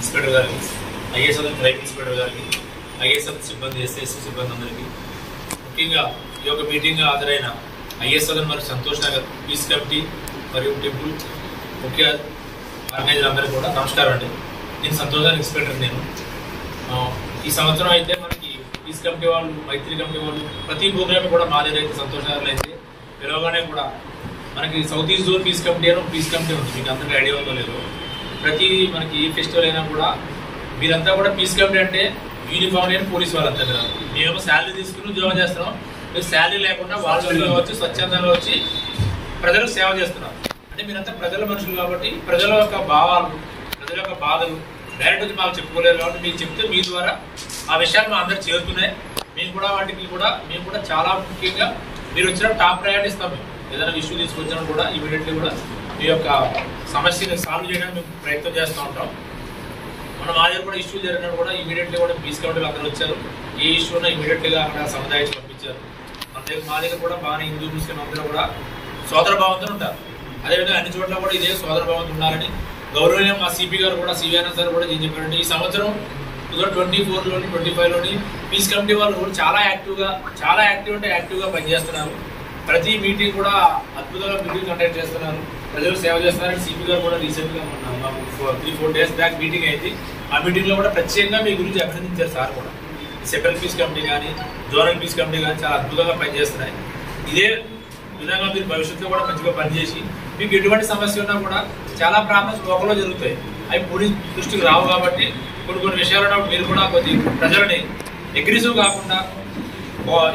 Inspector గారికి, IAS crime inspector గారికి, IAS సిబ్బంది, ఎస్ఎస్ సిబ్బంది అందరికీ, ముఖ్యంగా ఈ యొక్క మీటింగ్ హాజరైన ఐఏఎస్ మరియు సంతోష్ నగర్ పీస్ కమిటీ మరియు టెంపుల్ ముఖ్య ఆర్గనైజర్ అందరికీ కూడా నమస్కారం అండి. నేను సంతోష్ నగర్ ఇన్స్పెక్టర్. నేను ఈ సంవత్సరం అయితే మనకి పీస్ కమిటీ వాళ్ళు, మైత్రి కమిటీ వాళ్ళు ప్రతి ప్రోగ్రామ్ కూడా మా దగ్గర అయితే సంతోష్ నగర్లో అయితే పిలవగానే కూడా మనకి south east zone peace committee అని పీస్ కమిటీ ఉంది. మీకు అందరికీ ఐడియా ఉందో లేదో. ప్రతి మనకి ఏ ఫెస్టివల్ అయినా కూడా మీరంతా కూడా పీస్ కమిటీ అంటే యూనిఫామ్ లేని పోలీసు వాళ్ళంతా కదా. మేము శాలరీ తీసుకుని ఉద్యోగం చేస్తున్నాం. మీరు శాలరీ లేకుండా వాళ్ళు వచ్చి స్వచ్ఛందంగా వచ్చి ప్రజలకు సేవ చేస్తున్నారు. అంటే మీరంతా ప్రజల మనుషులు కాబట్టి ప్రజల యొక్క భావాలు, ప్రజల యొక్క బాధలు డైరెక్ట్ వచ్చి మాకు చెప్పుకోలేరు కాబట్టి మీకు చెప్తే మీ ద్వారా ఆ విషయాలు మా అందరికి చేరుతున్నాయి. మేము కూడా వాటికి కూడా మేము కూడా చాలా ముఖ్యంగా మీరు వచ్చిన టాప్ ప్రయారిటీ ఇస్తాం. మేము ఏదైనా ఇష్యూ తీసుకొచ్చినా కూడా ఇమీడియట్లీ కూడా మీ యొక్క సమస్యను సాల్వ్ చేయడానికి మేము ప్రయత్నం చేస్తూ ఉంటాం. మన మా దగ్గర కూడా ఇష్యూ జరిగినప్పుడు కూడా ఇమీడియట్లీ కూడా పీస్ కమిటీలు అందరూ వచ్చారు. ఏ ఇష్యూ ఉన్నా ఇమీడియట్లీగా అక్కడ సముదాయించి పంపించారు. మా దగ్గర కూడా బాగానే హిందూ ముస్లిం అందరూ కూడా సోదర భావంతో ఉంటారు. అదేవిధంగా అన్ని చోట్ల కూడా ఇదే సోదర భావంతో ఉండాలని గౌరవనీయం మా సిపి గారు కూడా, సివిఆర్ సార్ కూడా ఏం చెప్పారంటే ఈ సంవత్సరం 2024లోని 25లోని పీస్ కమిటీ వాళ్ళు కూడా చాలా యాక్టివ్గా పనిచేస్తున్నారు. ప్రతి మీటింగ్ కూడా అద్భుతంగా మీటింగ్ కండక్ట్ చేస్తున్నారు, ప్రజలు సేవ చేస్తున్నారని సిపి గారు కూడా రీసెంట్గా 3-4 డేస్ బ్యాక్ మీటింగ్ అయింది. ఆ మీటింగ్లో కూడా ప్రత్యేకంగా మీ గురించి అభినందించారు సార్ కూడా. సెంట్రల్ పీస్ కమిటీ కానీ, జోనల్ పీస్ కమిటీ కానీ చాలా అద్భుతంగా పనిచేస్తున్నాయి. ఇదే విధంగా మీరు భవిష్యత్తులో కూడా మంచిగా పనిచేసి మీకు ఎటువంటి సమస్య ఉన్నా కూడా చాలా ప్రాబ్లమ్స్ లోకల్లో జరుగుతాయి. అవి పోలీస్ దృష్టికి రావు కాబట్టి కొన్ని విషయాలు ఉన్నప్పుడు మీరు కూడా కొద్ది ప్రజలని అగ్రెసివ్ కాకుండా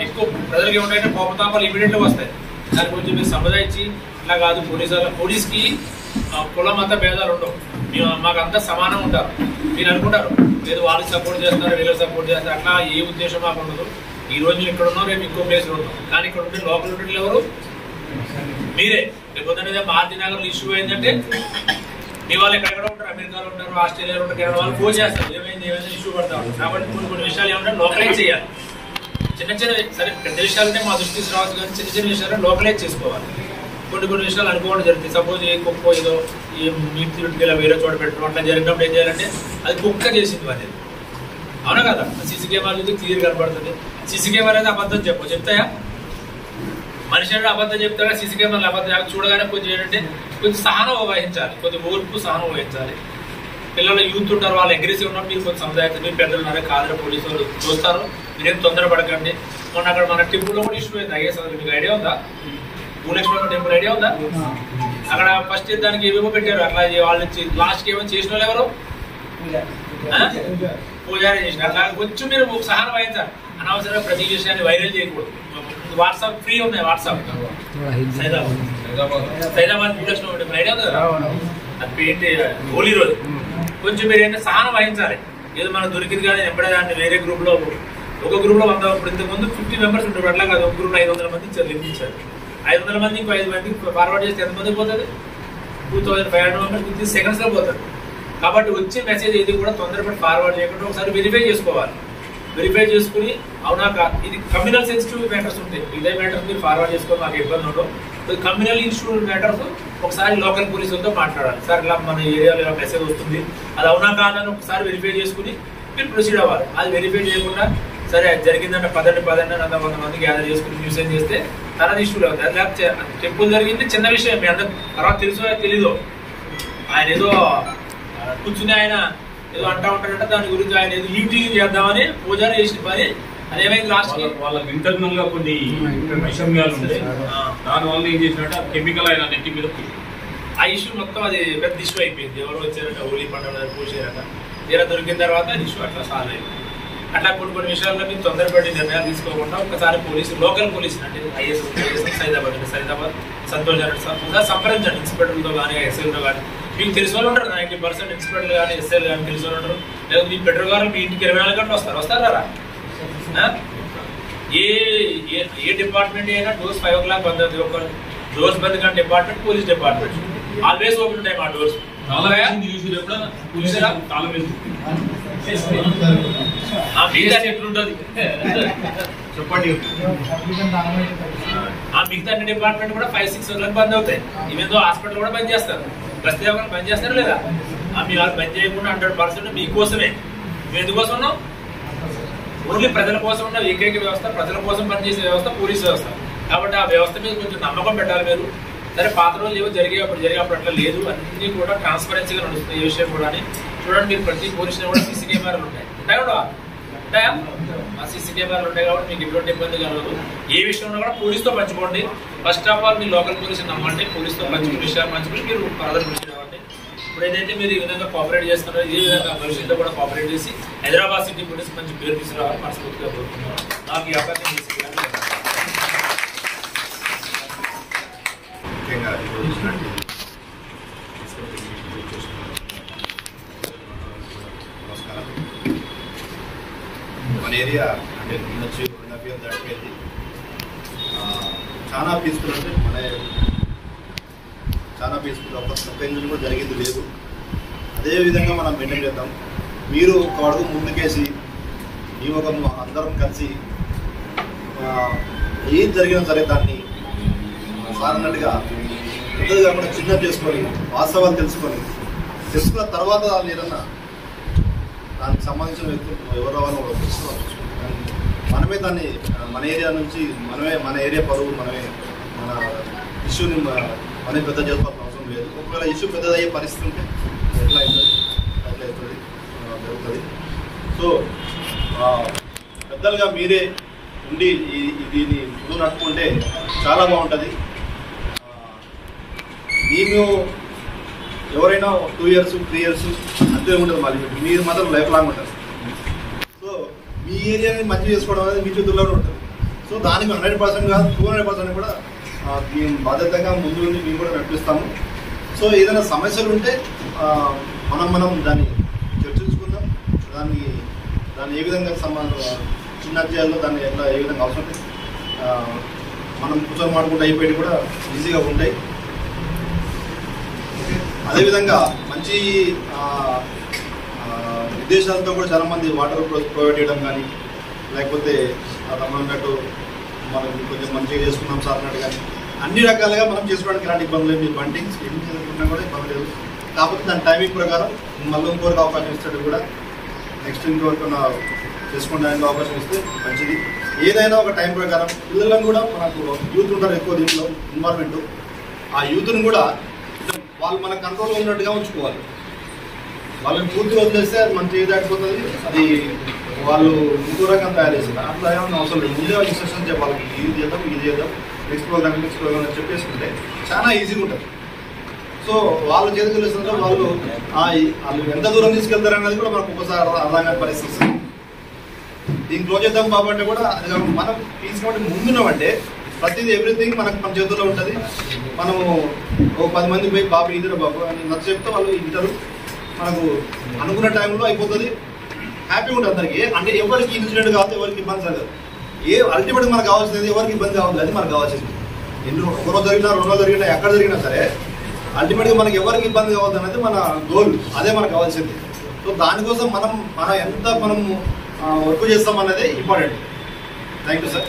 ఎక్కువ ప్రజలకు ఏమంటే కోపతాపాలు ఇమీడియట్గా వస్తాయి. దాని గురించి మీరు సముదాయించి ఇట్లా కాదు, పోలీస్కి కుల మత భేదాలు ఉండవు. మాకంతా సమానం ఉంటారు. మీరు అనుకుంటారు లేదు వాళ్ళకి సపోర్ట్ చేస్తున్నారు, వీళ్ళకి సపోర్ట్ చేస్తారు, అట్లా ఏ ఉద్దేశం మాకు ఉండదు. ఈ రోజు మీరు ఇక్కడ ఉన్నాం, రేపు ఇంకో ప్లేస్లో ఉన్నాం. కానీ ఇక్కడ ఉంటే లోకల్ ఉంటే ఎవరు మీరే. రేపు మారుతినగర్లో ఇష్యూ ఏంటంటే మీ వాళ్ళు ఎక్కడెక్కడ ఉంటారు, అమెరికాలో ఉంటారు, ఆస్ట్రేలియాలో ఉంటారు, కెనడా వాళ్ళు ఫోన్ చేస్తారు ఏమైంది ఇష్యూ పడతారు. కాబట్టి కొన్ని విషయాలు ఏమంటే లోకలైజ్ చేయాలి. చిన్న సరే పెద్ద విషయాలనే మా దృష్టికి రావచ్చు, కానీ చిన్న విషయాలు లోకలైజ్ చేసుకోవాలి. కొన్ని విషయాలు అనుకోవడం జరుగుతుంది. సపోజ్ ఏ కుక్క ఏదో ఈ మీట్ తిరుగుతుగా వేరే చోట పెట్టడం అట్లా జరిగినప్పుడు ఏం చేయాలంటే అది కుక్క చేసింది అనేది. అవునా కదా? సీసీ కెమెరా చూస్తే క్లియర్ కనబడుతుంది. సీసీ కెమెరా అయితే అబద్ధం చెప్తాయా? మనిషి అంటే అబద్ధం చెప్తారా? సీసీ కెమెరాలు అబద్ధం చూడగానే కొంచెం ఏంటంటే కొంచెం సహనం వహించాలి, కొంచెం ఓర్పు సహనం వహించాలి. పిల్లలు యూత్ ఉంటారు, వాళ్ళు అగ్రెసివ్ ఉన్నప్పుడు మీరు కొంచెం సముదాయం మీరు పెద్దలు ఉన్నారే కాదు పోలీసు వాళ్ళు చూస్తారు. మీరేం తొందరపడకండి. మొన్న అక్కడ మన టెంపుల్లో కూడా ఇష్యూ అయింది. ఐఏఎస్ మీకు ఐడియా ఉందా? భూలక్ష్మి టెంపుల్ ఐడియా ఉందా? అక్కడ ఫస్ట్ దానికి ఏమేమో పెట్టారు. అట్లా వాళ్ళు లాస్ట్కి ఏమో చేసిన వాళ్ళు ఎవరు? పూజారి చేసిన. అట్లా కొంచెం మీరు సహనం వహించాలి. అనవసరంగా ప్రతి విషయాన్ని వైరల్ చేయకూడదు. వాట్సాప్ ఫ్రీ ఉన్నాయి. WhatsApp Saidabad Bhulakshmi temple idea ఉంది కదా? అది పెట్టి హోలీ రోజు కొంచెం మీరు ఏంటంటే సహనం వహించాలి. ఏదో మనకు దొరికింది కానీ ఎప్పుడే దాన్ని వేరే గ్రూప్లో ఒక గ్రూప్లో 100 ఇప్పుడు ఇంతకుముందు 50 మెంబర్స్ ఉంటారు. అట్లా కాదు, ఒక గ్రూప్లో 500 మంది ఇచ్చారు, లింక్ ఇచ్చారు. 500 మంది ఇంకో 5 మందికి ఫార్వర్డ్ చేస్తే ఎంతమంది పోతుంది? 2500 మెంబర్స్ 50 సెకండ్స్లో పోతుంది. కాబట్టి వచ్చే మెసేజ్ ఏది కూడా తొందరపడి ఫార్వర్డ్ చేయకుండా ఒకసారి వెరిఫై చేసుకోవాలి. వెరిఫై చేసుకుని అవునా ఇది కమ్యూనల్ సెన్సిటివ్ మ్యాటర్స్ ఉంటాయి. ఇదే మ్యాటర్స్ మీరు ఫార్వర్డ్ చేసుకొని మాకు ఇబ్బంది ఉండవు. కమ్యూనల్ ఇష్యూ మ్యాటర్స్ ఒకసారి లోకల్ పోలీసులతో మాట్లాడాలి. సార్ ఇలా మన ఏరియాలో ఇలా మెసేజ్ వస్తుంది, అది అవునా కాదని ఒకసారి వెరిఫై చేసుకుని మీరు ప్రొసీడ్ అవ్వాలి. అది వెరిఫై చేయకుండా సరే జరిగిందంటే పదండి 100 మంది గ్యాదర్ చేసుకుని న్యూస్ ఏం చేస్తే తర్వాత ఇష్యూలు అవుతాయి. టెంపుల్ జరిగింది చిన్న విషయం, మీ అందరు తర్వాత తెలుసో తెలీదు. ఆయన ఏదో కూర్చుని ఆయన ఏదో అంటా ఉంటాడంటే దాని గురించి ఆయన ఏదో ఈవినింగ్ చేద్దామని పూజారి చేసిన పని అదేమైంది లాస్ట్ వాళ్ళకి ఇంటర్నల్ గా కొన్ని విషయాలు ఉంటాయి. దానివల్ల ఏం చేసినట్టు కెమికల్ ఆయన నెట్టి మీద ఆ ఇష్యూ మొత్తం అది పెద్ద ఇష్యూ అయిపోయింది. ఎవరు వచ్చారంటే హోలీ పండుగ పూసారట, తీరా దొరికిన తర్వాత ఇష్యూ అట్లా సాల్వ్ అయింది. అట్లా కొన్ని విషయాల్లో మీరు తొందరపడి నిర్ణయాలు తీసుకోకుండా ఒకసారి లోకల్ పోలీసు అంటే ఐఏఎస్ సైదాబాద్ సంతోష్ సంప్రదించండి. ఇన్స్పెక్టర్లతో కానీ ఎస్ఐలతో కానీ మీకు తెలిసిన వాళ్ళు ఉంటారు. 90% ఇన్స్పెక్టర్లు కానీ ఎస్ఐలు కానీ తెలిసిన వాళ్ళు ఉంటారు. లేదా మీ పెట్రోల్ గారు మీ ఇంటికి 24 గంటలు వస్తారా? ఏ డిపార్ట్మెంట్ అయినా డోర్స్ 5 o'clock బంద్ అవుతుంది. ఒక డోర్స్ బంద్ కానీ department police department always open ఉంటాయి మా డోర్స్. ఎట్లుంటది చెప్పండి. మిగతా అన్ని డిపార్ట్మెంట్ కూడా 5-6 o'clock బంద్ అవుతాయి. ఇవేందో హాస్పిటల్ కూడా బంద్ చేస్తారు, బస్తీ బంద్ చేస్తారు లేదా? మీ వాళ్ళు బంద్ చేయకుండా 100% మీకోసమే. మేము ఎందుకోసం ఉన్నాం? ఓన్లీ ప్రజల కోసం ఉన్న ఏకైక వ్యవస్థ, ప్రజల కోసం పనిచేసే వ్యవస్థ పోలీస్ వ్యవస్థ. కాబట్టి ఆ వ్యవస్థ మీద కొంచెం నమ్మకం పెట్టాలి మీరు. సరే పాత రోజులు ఏవో జరిగేప్పుడు అట్లా లేదు, అన్ని కూడా ట్రాన్స్పరెన్సీగా నడుస్తుంది. ఏ విషయం కూడా చూడండి, మీరు ప్రతి పోలీసులో కూడా సీసీ కెమెరాలు ఉంటాయి కూడా ఉంటాయా? ఆ సీసీ కెమెరాలు ఉంటాయి కాబట్టి మీకు ఎటువంటి ఇబ్బంది కలగదు. ఏ విషయంలో కూడా పోలీసుతో పంచుకోండి. First of all me local police నమ్మండి, పోలీసుతో పంచుకుని విషయాలు పంచుకుని మీరు ప్రజలు పంచుకోవాలి. ఇప్పుడు ఏదైతే మీరు ఈ విధంగా కోఆపరేట్ చేస్తున్నారో ఇదే విధంగా భవిష్యత్తులో కూడా కోఆపరేట్ చేసి హైదరాబాద్ సిటీ పోలీస్ మంచి పేరు తీసుకురావాలని మనస్ఫూర్తిగా కోరుతున్నాను. నాకు ఈ అవకాశం మన ఏరియా అంటే వచ్చి దాటిపోయింది, చాలా పీస్ఫుల్. అంటే మన చాలా పీస్ఫుల్, ఒక్క ఇంజన్ కూడా జరిగింది లేదు. అదేవిధంగా మనం మెయింటైన్ చేద్దాం. మీరు ఒక అడుగు ముందుకేసి ఈ ఒక అందరం కలిసి ఏం జరిగినా సరే దాన్ని సారన్నట్టుగా పెద్దది కాకుండా చిన్నది చేసుకొని వాస్తవాలు తెలుసుకున్న తర్వాత దాన్ని ఏదన్నా దానికి సంబంధించిన వ్యక్తులు ఎవరో వాళ్ళు తెలుసుకోవాలి. మనమే దాన్ని మన ఏరియా నుంచి మన ఏరియా పరువు మనమే మన ఇష్యూని మనమే పెద్ద చేసుకోవాల్సిన అవసరం లేదు. ఒకవేళ ఇష్యూ పెద్దదయ్యే పరిస్థితి ఉంటే ఎట్లా అవుతుంది జరుగుతుంది. సో పెద్దలుగా మీరే ఉండి దీన్ని ముందు నడుపుకుంటే చాలా బాగుంటుంది. నేను ఎవరైనా 2 years 3 years అంతే ఉంటుంది, మళ్ళీ మీరు మాత్రం లైఫ్ లాంగ్ ఉంటారు. సో మీ ఏరియాని మంచి చేసుకోవడం అనేది మీ చేతుల్లోనే ఉంటుంది. సో దానికి 100% కాదు 200% కూడా మేము బాధ్యతగా ముందు నుండి మేము కూడా నడిపిస్తాము. సో ఏదైనా సమస్యలు ఉంటే మనం దాన్ని చర్చించుకుందాం. దాన్ని ఏ విధంగా చిన్న చేయాలో దాన్ని ఎట్లా ఏ విధంగా అవసరం ఉంటుంది మనం కూర్చొని మాట్లాడుకుంటూ అయిపోయి కూడా ఈజీగా ఉంటాయి. అదేవిధంగా మంచి ఉద్దేశాలతో కూడా చాలామంది వాటర్ ప్రొవైడ్ చేయడం కానీ, లేకపోతే అన్నట్టు మనం కొంచెం మంచిగా చేసుకున్నాం సార్ అన్నట్టు కానీ అన్ని రకాలుగా మనం చేసుకోవడానికి ఇలాంటి ఇబ్బందులు ఏమి బంటింగ్స్ ఏమి చేసుకున్నా కూడా ఇబ్బంది లేదు. కాకపోతే దాని టైమింగ్ ప్రకారం మళ్ళీ ఇంకొకరికి అవకాశం ఇస్తాడు కూడా, నెక్స్ట్ ఇంకొకరికన్నా చేసుకోవడానికి అవకాశం ఇస్తే మంచిది. ఏదైనా ఒక టైం ప్రకారం పిల్లలను కూడా మనకు యూత్ ఉంటారు ఎక్కువ దీంట్లో ఇన్వాల్వ్మెంట్. ఆ యూత్ని కూడా వాళ్ళు మన కంట్రోల్లో ఉన్నట్టుగా ఉంచుకోవాలి. వాళ్ళని పూర్తిగా వదిలేస్తే అది మన చేయి దాటిపోతుంది, అది వాళ్ళు ఇంకో రకం తయారు చేస్తారు. అట్లా ఏమన్నా అవసరం లేదు. ముందే వాళ్ళు ఇన్స్ట్రక్షన్ చెప్పాలి, ఇది చేద్దాం నెక్స్ట్ ప్రోగ్రామ్ చెప్పేసుకుంటే చాలా ఈజీగా ఉంటుంది. సో వాళ్ళ చేతికి వెళ్ళేస్తుంటే వాళ్ళు ఎంత దూరం తీసుకెళ్తారు అనేది కూడా మనకు ఒకసారి అర్థం కాని పరిస్థితి. దీన్ని క్లోజ్ చేద్దాం బాబంటే కూడా అది మనం తీసుకుంటే ముందున్నామంటే ప్రతిదీ ఎవ్రీథింగ్ మన చేతుల్లో ఉంటుంది. మనము ఒక 10 మంది పోయి బాబు ఇద్దరు బాబు అని నచ్చ చెప్తే వాళ్ళు ఇంటారు, మనకు అనుకున్న టైంలో అయిపోతుంది, హ్యాపీగా ఉంటుంది అందరికీ. అంటే ఎవరికి ఇన్సిడెంట్ కావద్దు, ఎవరికి ఇబ్బంది జరగదు. అల్టిమేట్గా మనకు కావాల్సింది ఎవరికి ఇబ్బంది కావద్దు, అది మనకు కావాల్సింది. ఒకరోజు జరిగినా 2 రోజులు జరిగినా ఎక్కడ జరిగినా సరే అల్టిమేట్గా మనకి ఎవరికి ఇబ్బంది కావద్దు అనేది మన గోల్, అదే మనకు కావాల్సింది. సో దానికోసం మనం ఎంత వర్క్ చేస్తాం అన్నది ఇంపార్టెంట్. Thank you sir.